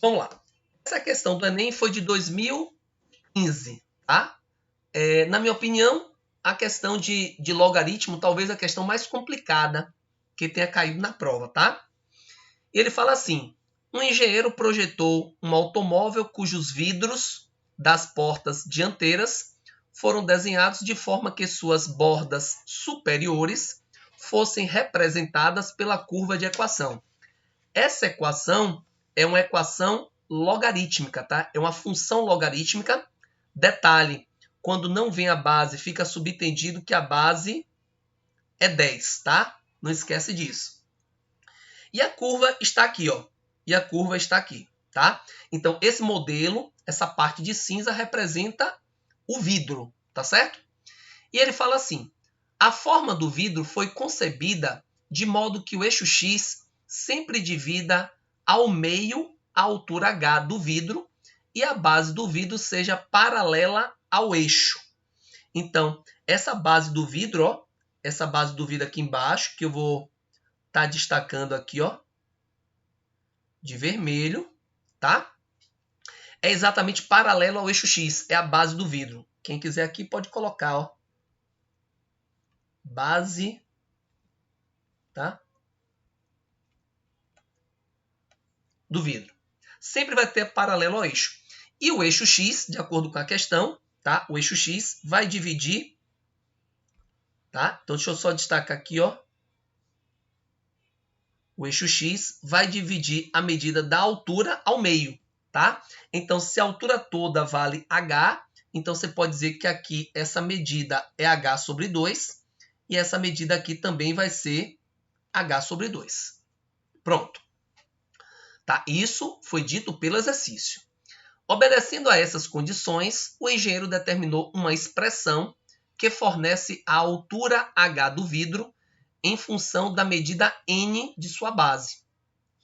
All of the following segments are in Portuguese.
Vamos lá. Essa questão do Enem foi de 2015, tá? Na minha opinião, a questão de logaritmo talvez a questão mais complicada que tenha caído na prova, tá? Ele fala assim: um engenheiro projetou um automóvel cujos vidros das portas dianteiras foram desenhados de forma que suas bordas superiores fossem representadas pela curva de equação. Essa equação é uma equação logarítmica, tá? É uma função logarítmica. Detalhe, quando não vem a base, fica subentendido que a base é 10, tá? Não esquece disso. E a curva está aqui, ó. E a curva está aqui, tá? Então, esse modelo, essa parte de cinza, representa o vidro, tá certo? E ele fala assim: a forma do vidro foi concebida de modo que o eixo X sempre divida ao meio a altura H do vidro e a base do vidro seja paralela ao eixo. Então, essa base do vidro, ó, essa base do vidro aqui embaixo, que eu vou estar destacando aqui, ó, de vermelho, tá? É exatamente paralelo ao eixo X, é a base do vidro. Quem quiser aqui pode colocar, ó, base, tá? Do vidro. Sempre vai ter paralelo ao eixo. E o eixo X, de acordo com a questão, tá? O eixo X vai dividir, tá? Então deixa eu só destacar aqui, ó. O eixo X vai dividir a medida da altura ao meio, tá? Então, se a altura toda vale H, então você pode dizer que aqui essa medida é H sobre 2 e essa medida aqui também vai ser H sobre 2. Pronto. Tá? Isso foi dito pelo exercício. Obedecendo a essas condições, o engenheiro determinou uma expressão que fornece a altura H do vidro em função da medida N de sua base,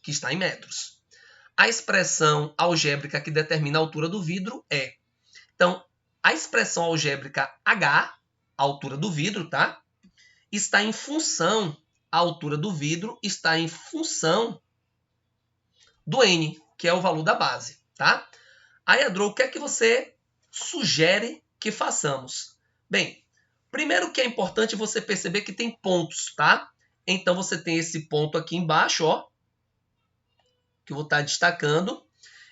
que está em metros. A expressão algébrica que determina a altura do vidro é... Então, a expressão algébrica H, a altura do vidro, tá? Está em função, a altura do vidro está em função do N, que é o valor da base, tá? Aí, Adro, o que é que você sugere que façamos? Bem, primeiro que é importante você perceber que tem pontos, tá? Então, você tem esse ponto aqui embaixo, ó, que eu vou estar destacando.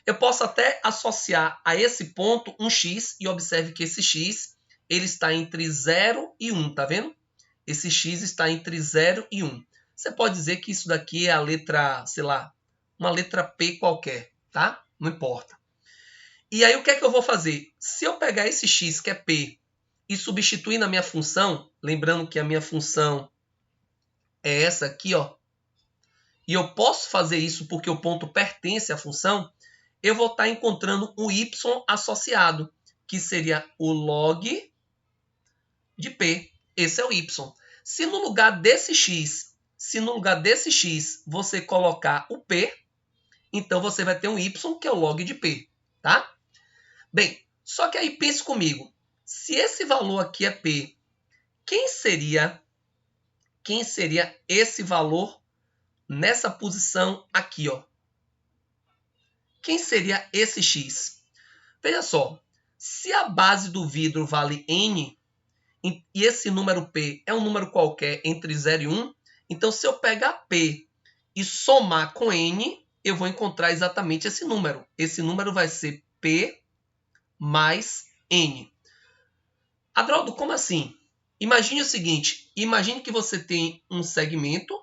Eu posso até associar a esse ponto um x, e observe que esse x ele está entre 0 e 1, tá vendo? Esse x está entre 0 e 1. Você pode dizer que isso daqui é a letra, sei lá, uma letra P qualquer, tá? Não importa. E aí o que é que eu vou fazer? Se eu pegar esse x, que é P, e substituir na minha função, lembrando que a minha função é essa aqui, ó, e eu posso fazer isso porque o ponto pertence à função, eu vou estar encontrando um y associado, que seria o log de P. Esse é o y. Se no lugar desse x, você colocar o P, então você vai ter um y, que é o log de P, tá? Bem, só que aí pense comigo. Se esse valor aqui é P, quem seria esse valor nessa posição aqui, ó? Quem seria esse x? Veja só, se a base do vidro vale n, e esse número P é um número qualquer entre 0 e 1, então se eu pegar P e somar com n, eu vou encontrar exatamente esse número. Esse número vai ser P mais n. Adroaldo, como assim? Imagine o seguinte, imagine que você tem um segmento,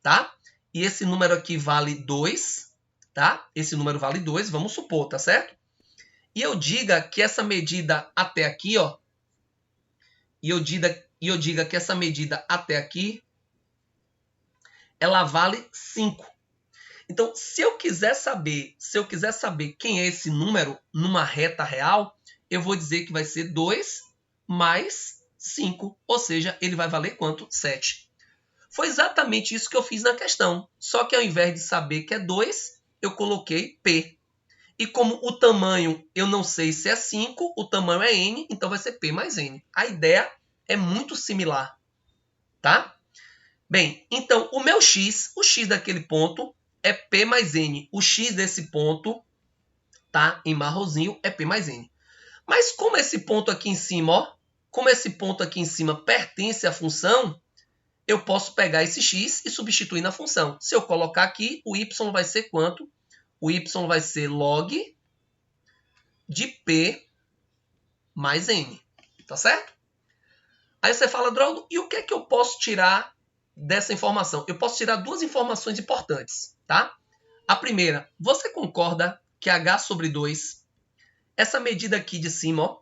tá? E esse número aqui vale 2, tá? Esse número vale 2, vamos supor, tá certo? E eu diga que essa medida até aqui, ó, e eu diga que essa medida até aqui, ela vale 5. Então, se eu quiser saber quem é esse número numa reta real, eu vou dizer que vai ser 2 mais 5, ou seja, ele vai valer quanto? 7. Foi exatamente isso que eu fiz na questão, só que ao invés de saber que é 2, eu coloquei P. E como o tamanho eu não sei se é 5, o tamanho é N, então vai ser P mais N. A ideia é muito similar, tá? Bem, então o meu X, o X daquele ponto é P mais N. O X desse ponto tá? Em marronzinho é P mais N. Mas como esse ponto aqui em cima, ó, como esse ponto aqui em cima pertence à função, eu posso pegar esse x e substituir na função. Se eu colocar aqui, o y vai ser quanto? O y vai ser log de P mais N. Tá certo? Aí você fala, Droldo, e o que é que eu posso tirar dessa informação? Eu posso tirar duas informações importantes, tá? A primeira, você concorda que h sobre 2, essa medida aqui de cima,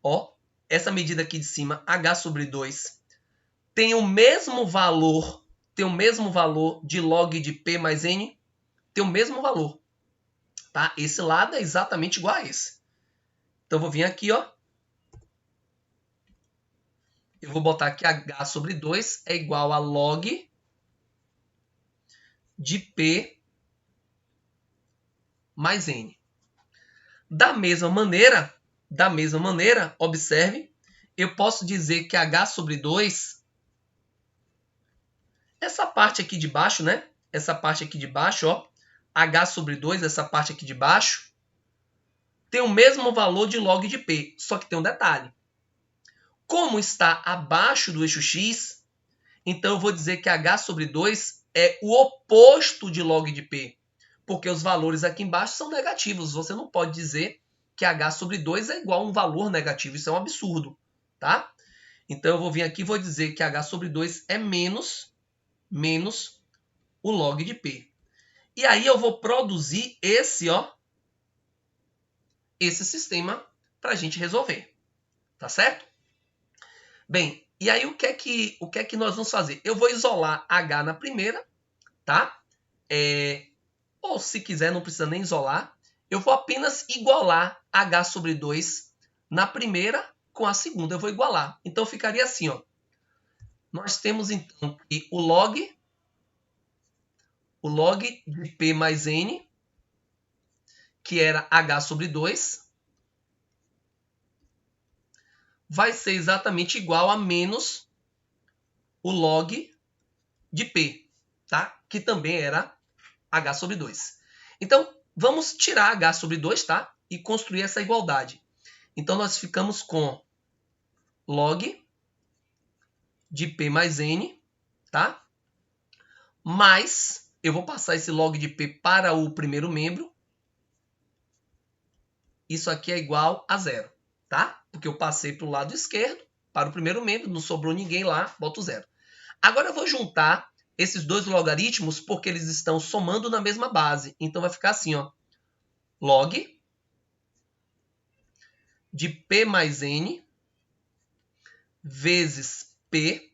ó, essa medida aqui de cima, h sobre 2, tem o mesmo valor de log de P mais N? Tem o mesmo valor, tá? Esse lado é exatamente igual a esse. Então, eu vou vir aqui, ó. Eu vou botar aqui h sobre 2 é igual a log de P mais N. Da mesma maneira, observe, eu posso dizer que h sobre 2, essa parte aqui de baixo, né? Essa parte aqui de baixo, ó, h sobre 2, essa parte aqui de baixo, tem o mesmo valor de log de P, só que tem um detalhe. Como está abaixo do eixo x, então eu vou dizer que h sobre 2 é o oposto de log de P, porque os valores aqui embaixo são negativos. Você não pode dizer que h sobre 2 é igual a um valor negativo. Isso é um absurdo, tá? Então eu vou vir aqui e vou dizer que h sobre 2 é menos o log de P. E aí eu vou produzir esse sistema para a gente resolver. Tá certo? Bem, e aí o que é que nós vamos fazer? Eu vou isolar h na primeira, tá? Ou se quiser, não precisa nem isolar. Eu vou apenas igualar h sobre 2 na primeira com a segunda. Eu vou igualar. Então ficaria assim, ó. Nós temos então que o log de P mais N, que era h sobre 2, vai ser exatamente igual a menos o log de P, tá? Que também era h sobre 2. Então, vamos tirar h sobre 2, tá? E construir essa igualdade. Então, nós ficamos com log de P mais N, tá? Mas, eu vou passar esse log de P para o primeiro membro. Isso aqui é igual a 0, tá? Porque eu passei para o lado esquerdo, para o primeiro membro, não sobrou ninguém lá, boto 0. Agora eu vou juntar esses dois logaritmos porque eles estão somando na mesma base. Então vai ficar assim, ó. Log de P mais N vezes P.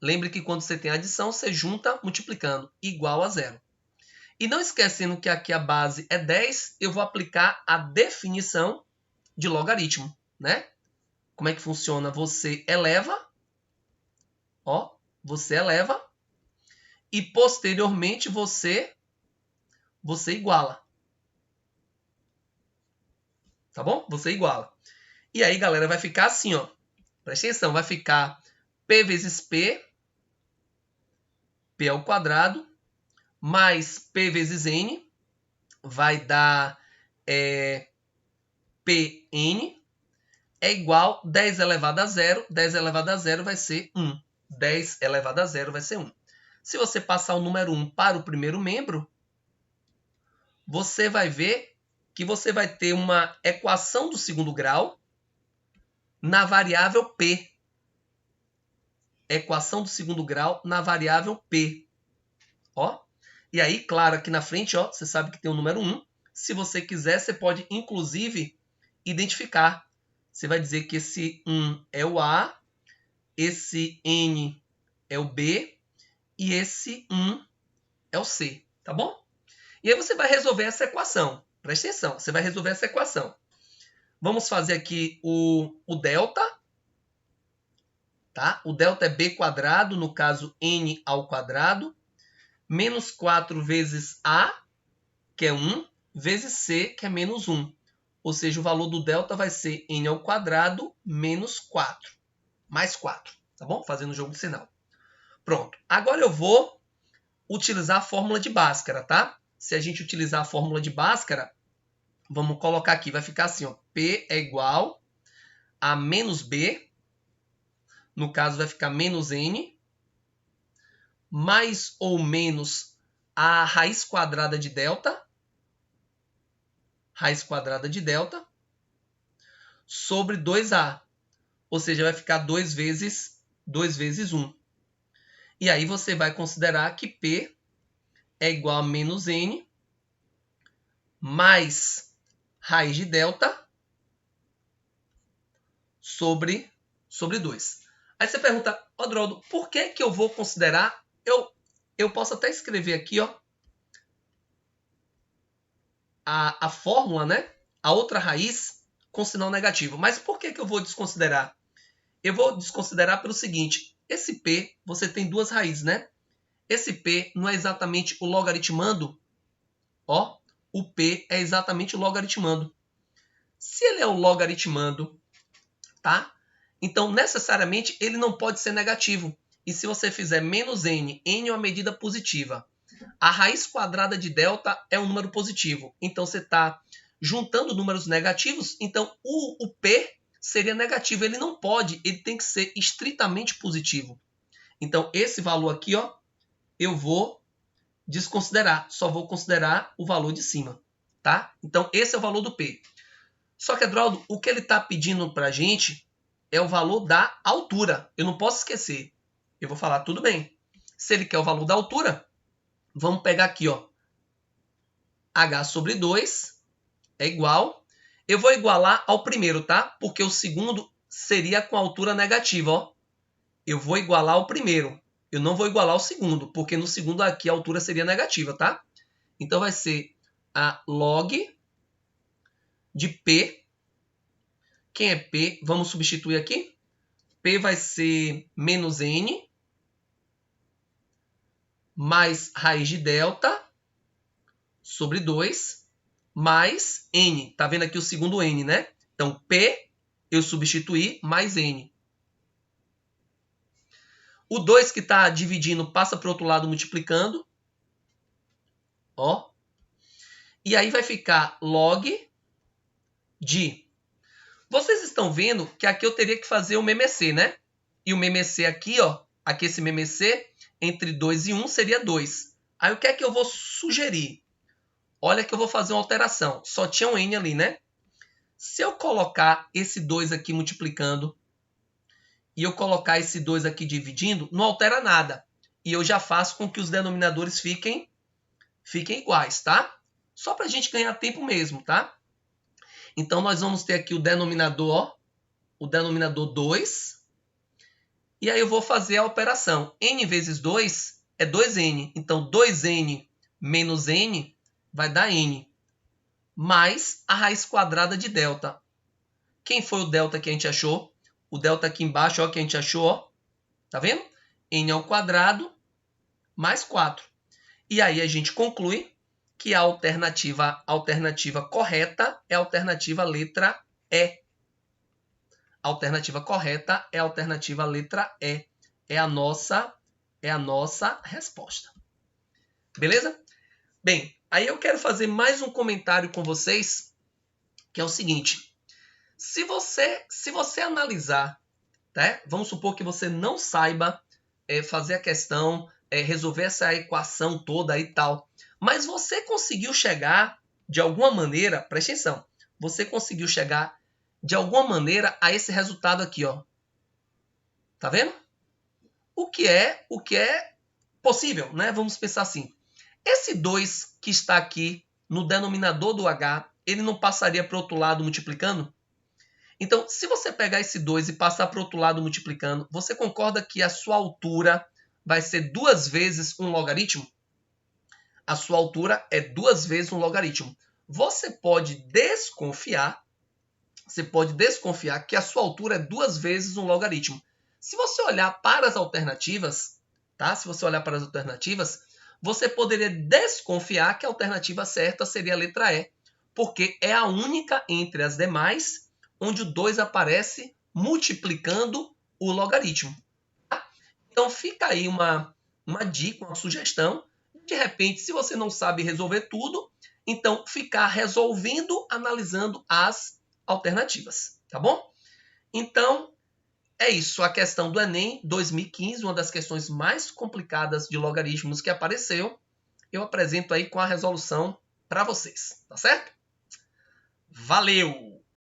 Lembre que quando você tem adição, você junta multiplicando, igual a 0. E não esquecendo que aqui a base é 10, eu vou aplicar a definição de logaritmo, né? Como é que funciona? Você eleva, ó, você eleva e posteriormente você iguala. Tá bom? Você iguala. E aí, galera, vai ficar assim, ó. Presta atenção, vai ficar P vezes P ao quadrado, mais P vezes N, vai dar Pn, é igual 10 elevado a 0. 10 elevado a 0 vai ser 1. 10 elevado a 0 vai ser 1. Se você passar o número 1 para o primeiro membro, você vai ver que você vai ter uma equação do segundo grau na variável P. Equação do segundo grau na variável P. Ó. E aí, claro, aqui na frente, ó, você sabe que tem o número 1. Se você quiser, você pode, inclusive, identificar. Você vai dizer que esse 1 é o A, esse N é o B e esse 1 é o C. Tá bom? E aí você vai resolver essa equação. Presta atenção, você vai resolver essa equação. Vamos fazer aqui o delta. Tá? O delta é b quadrado, no caso n ao quadrado, menos 4 vezes a, que é 1, vezes c, que é menos 1. Ou seja, o valor do delta vai ser n ao quadrado menos 4. Mais 4, tá bom? Fazendo o jogo de sinal. Pronto. Agora eu vou utilizar a fórmula de Bhaskara, tá? Se a gente utilizar a fórmula de Bhaskara, vamos colocar aqui, vai ficar assim, ó, P é igual a menos B, no caso vai ficar menos N, mais ou menos a raiz quadrada de delta, sobre 2A, ou seja, vai ficar 2 vezes 1. E aí você vai considerar que P é igual a menos N mais raiz de delta sobre 2. Aí você pergunta, Odroldo, por que que eu vou considerar... Eu posso até escrever aqui, ó, a fórmula, né? A outra raiz com sinal negativo. Mas por que que eu vou desconsiderar? Eu vou desconsiderar pelo seguinte, esse P, você tem duas raízes, né? Esse P não é exatamente o logaritmando, ó, o P é exatamente o logaritmando. Se ele é o logaritmando, tá? Então, necessariamente, ele não pode ser negativo. E se você fizer menos n, n é uma medida positiva. A raiz quadrada de delta é um número positivo. Então, você está juntando números negativos. Então, o P seria negativo. Ele não pode, ele tem que ser estritamente positivo. Então, esse valor aqui, ó, eu vou desconsiderar. Só vou considerar o valor de cima, tá? Então, esse é o valor do P. Só que, Edroaldo, o que ele está pedindo para a gente é o valor da altura. Eu não posso esquecer. Eu vou falar, tudo bem. Se ele quer o valor da altura, vamos pegar aqui, ó. H sobre 2 é igual. Eu vou igualar ao primeiro, tá? Porque o segundo seria com altura negativa, ó. Eu vou igualar ao primeiro. Eu não vou igualar ao segundo, porque no segundo aqui a altura seria negativa, tá? Então vai ser a log de P. Quem é P? Vamos substituir aqui. P vai ser menos N mais raiz de delta sobre 2 mais N. Tá vendo aqui o segundo N, né? Então, P eu substituí mais N. O 2 que está dividindo passa para o outro lado multiplicando. Ó. E aí vai ficar log de... Vocês estão vendo que aqui eu teria que fazer o MMC, né? E o MMC aqui, ó. Aqui esse MMC, entre 2 e 1 seria 2. Aí o que é que eu vou sugerir? Olha que eu vou fazer uma alteração. Só tinha um N ali, né? Se eu colocar esse 2 aqui multiplicando e eu colocar esse 2 aqui dividindo, não altera nada. E eu já faço com que os denominadores fiquem iguais, tá? Só para a gente ganhar tempo mesmo, tá? Então, nós vamos ter aqui o denominador, ó, o denominador 2. E aí eu vou fazer a operação. N vezes 2 é 2N. Então, 2N menos N vai dar N. Mais a raiz quadrada de delta. Quem foi o delta que a gente achou? O delta aqui embaixo, ó, que a gente achou, ó. Tá vendo? N ao quadrado mais 4. E aí a gente conclui que a alternativa correta é a alternativa letra E. A alternativa correta é a alternativa letra E. É a nossa resposta. Beleza? Bem, aí eu quero fazer mais um comentário com vocês, que é o seguinte. Se você analisar, tá? Vamos supor que você não saiba fazer a questão, resolver essa equação toda e tal, mas você conseguiu chegar de alguma maneira, presta atenção, você conseguiu chegar de alguma maneira a esse resultado aqui, ó. Tá vendo? O que é possível, né? Vamos pensar assim. Esse 2 que está aqui no denominador do H, ele não passaria para o outro lado multiplicando? Então, se você pegar esse 2 e passar para o outro lado multiplicando, você concorda que a sua altura vai ser 2 vezes um logaritmo? A sua altura é 2 vezes um logaritmo. Você pode desconfiar que a sua altura é 2 vezes um logaritmo. Se você olhar para as alternativas, tá? Se você olhar para as alternativas, você poderia desconfiar que a alternativa certa seria a letra E, porque é a única entre as demais onde o 2 aparece multiplicando o logaritmo. Tá? Então fica aí uma dica, uma sugestão. De repente, se você não sabe resolver tudo, então ficar resolvendo, analisando as alternativas, tá bom? Então, é isso, a questão do Enem 2015, uma das questões mais complicadas de logaritmos que apareceu, eu apresento aí com a resolução para vocês, tá certo? Valeu!